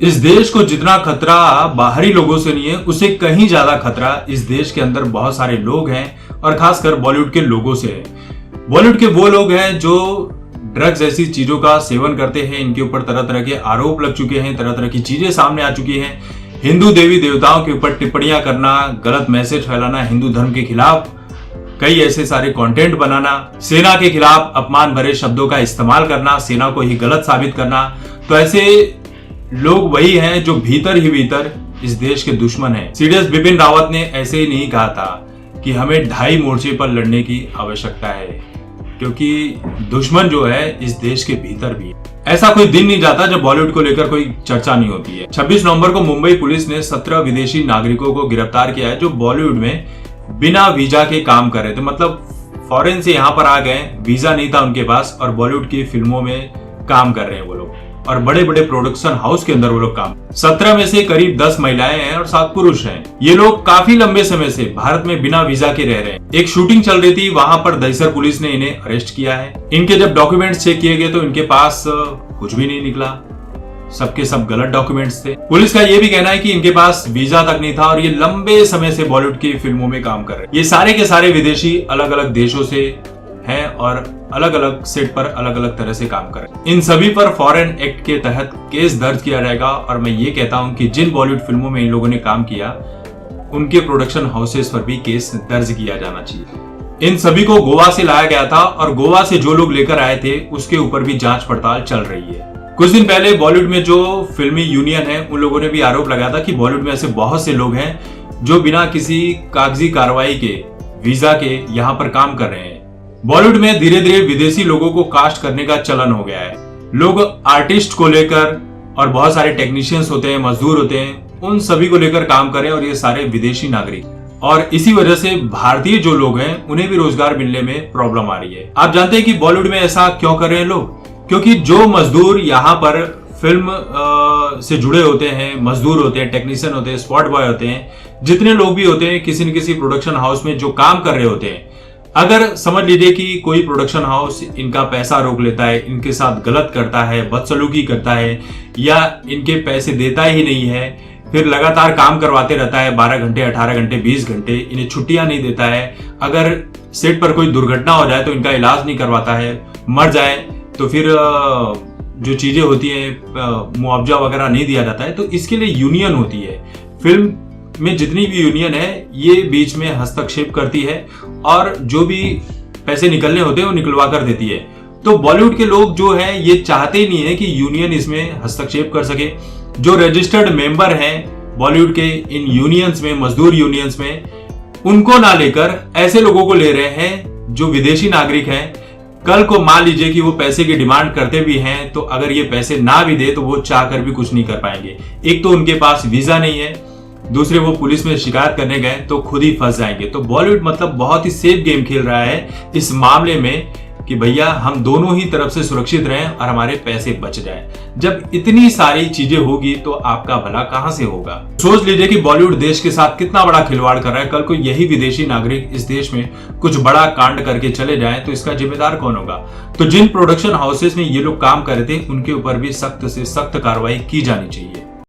इस देश को जितना खतरा बाहरी लोगों से नहीं है, उससे कहीं ज्यादा खतरा इस देश के अंदर बहुत सारे लोग हैं और खासकर बॉलीवुड के लोगों से है। बॉलीवुड के वो लोग हैं जो ड्रग्स जैसी चीजों का सेवन करते हैं। इनके ऊपर तरह तरह के आरोप लग चुके हैं, तरह तरह की चीजें सामने आ चुकी हैं। हिंदू देवी देवताओं के ऊपर टिप्पणियां करना, गलत मैसेज फैलाना, हिंदू धर्म के खिलाफ कई ऐसे सारे कंटेंट बनाना, सेना के खिलाफ अपमान भरे शब्दों का इस्तेमाल करना, सेना को ही गलत साबित करना। तो ऐसे लोग वही हैं जो भीतर ही भीतर इस देश के दुश्मन हैं। सीडीएस बिपिन रावत ने ऐसे ही नहीं कहा था कि हमें 2.5 मोर्चे पर लड़ने की आवश्यकता है, क्योंकि दुश्मन जो है इस देश के भीतर भी है। ऐसा कोई दिन नहीं जाता जब बॉलीवुड को लेकर कोई चर्चा नहीं होती है। 26 नवंबर को मुंबई पुलिस ने 17 विदेशी नागरिकों को गिरफ्तार किया है जो बॉलीवुड में बिना वीजा के काम कर रहे थे। मतलब फॉरेन से यहाँ पर आ गए, वीजा नहीं था उनके पास और बॉलीवुड की फिल्मों में काम कर रहे हैं वो लोग, और बड़े बड़े प्रोडक्शन हाउस के अंदर वो लोग काम। 17 में से करीब 10 महिलाएं हैं और 7 पुरुष हैं। ये लोग काफी लंबे समय से भारत में बिना वीजा के रह रहे हैं। एक शूटिंग चल रही थी, वहां पर दहिसर पुलिस ने इन्हें अरेस्ट किया है। इनके जब डॉक्यूमेंट्स चेक किए गए तो इनके पास कुछ भी नहीं निकला, सबके सब गलत डॉक्यूमेंट्स थे। पुलिस का ये भी कहना है कि इनके पास वीजा तक नहीं था और ये लंबे समय से बॉलीवुड की फिल्मों में काम कर रहे हैं। ये सारे के सारे विदेशी अलग अलग देशों से हैं और अलग अलग सेट पर अलग अलग तरह से काम कर रहे हैं। इन सभी पर फॉरेन एक्ट के तहत केस दर्ज किया जाएगा और मैं ये कहता हूं कि जिन बॉलीवुड फिल्मों में इन लोगों ने काम किया उनके प्रोडक्शन हाउसेस पर भी केस दर्ज किया जाना चाहिए। इन सभी को गोवा से लाया गया था और गोवा से जो लोग लेकर आए थे उसके ऊपर भी जांच पड़ताल चल रही है। कुछ दिन पहले बॉलीवुड में जो फिल्मी यूनियन है उन लोगों ने भी आरोप लगाया था कि बॉलीवुड में ऐसे बहुत से लोग हैं जो बिना किसी कागजी कार्रवाई के, वीजा के यहाँ पर काम कर रहे हैं। बॉलीवुड में धीरे धीरे विदेशी लोगों को कास्ट करने का चलन हो गया है। लोग आर्टिस्ट को लेकर और बहुत सारे टेक्नीशियंस होते हैं, मजदूर होते हैं, उन सभी को लेकर काम करें और ये सारे विदेशी नागरिक। और इसी वजह से भारतीय जो लोग हैं उन्हें भी रोजगार मिलने में प्रॉब्लम आ रही है। आप जानते हैं कि बॉलीवुड में ऐसा क्यों कर रहे हैं लोग? क्योंकि जो मजदूर यहाँ पर फिल्म से जुड़े होते हैं, मजदूर होते हैं, टेक्नीशियन होते हैं, स्पॉट बॉय होते हैं, जितने लोग भी होते हैं किसी न किसी प्रोडक्शन हाउस में जो काम कर रहे होते हैं, अगर समझ लीजिए कि कोई प्रोडक्शन हाउस इनका पैसा रोक लेता है, इनके साथ गलत करता है, बदसलूकी करता है या इनके पैसे देता ही नहीं है, फिर लगातार काम करवाते रहता है 12 घंटे, 18 घंटे, 20 घंटे, इन्हें छुट्टियां नहीं देता है, अगर सेट पर कोई दुर्घटना हो जाए तो इनका इलाज नहीं करवाता है, मर जाए तो फिर जो चीजें होती हैं मुआवजा वगैरह नहीं दिया जाता है, तो इसके लिए यूनियन होती है। फिल्म में जितनी भी यूनियन है ये बीच में हस्तक्षेप करती है और जो भी पैसे निकलने होते हैं वो निकलवा कर देती है। तो बॉलीवुड के लोग जो हैं ये चाहते ही नहीं है कि यूनियन इसमें हस्तक्षेप कर सके। जो रजिस्टर्ड मेंबर हैं बॉलीवुड के इन यूनियंस में, मजदूर यूनियंस में, उनको ना लेकर ऐसे लोगों को ले रहे हैं जो विदेशी नागरिक हैं। कल को मान लीजिए कि वो पैसे की डिमांड करते भी हैं तो अगर ये पैसे ना भी दे तो वो चाहकर भी कुछ नहीं कर पाएंगे। एक तो उनके पास वीजा नहीं है, दूसरे वो पुलिस में शिकायत करने गए तो खुद ही फंस जाएंगे। तो बॉलीवुड मतलब बहुत ही सेफ गेम खेल रहा है इस मामले में कि भैया हम दोनों ही तरफ से सुरक्षित रहें और हमारे पैसे बच जाएं। जब इतनी सारी चीजें होगी तो आपका भला कहां से होगा? सोच लीजिए कि बॉलीवुड देश के साथ कितना बड़ा खिलवाड़ कर रहा है। कल को यही विदेशी नागरिक इस देश में कुछ बड़ा कांड करके चले जाएं तो इसका जिम्मेदार कौन होगा? तो जिन प्रोडक्शन हाउसेस में ये लोग काम कर रहे थे उनके ऊपर भी सख्त से सख्त कार्रवाई की जानी चाहिए।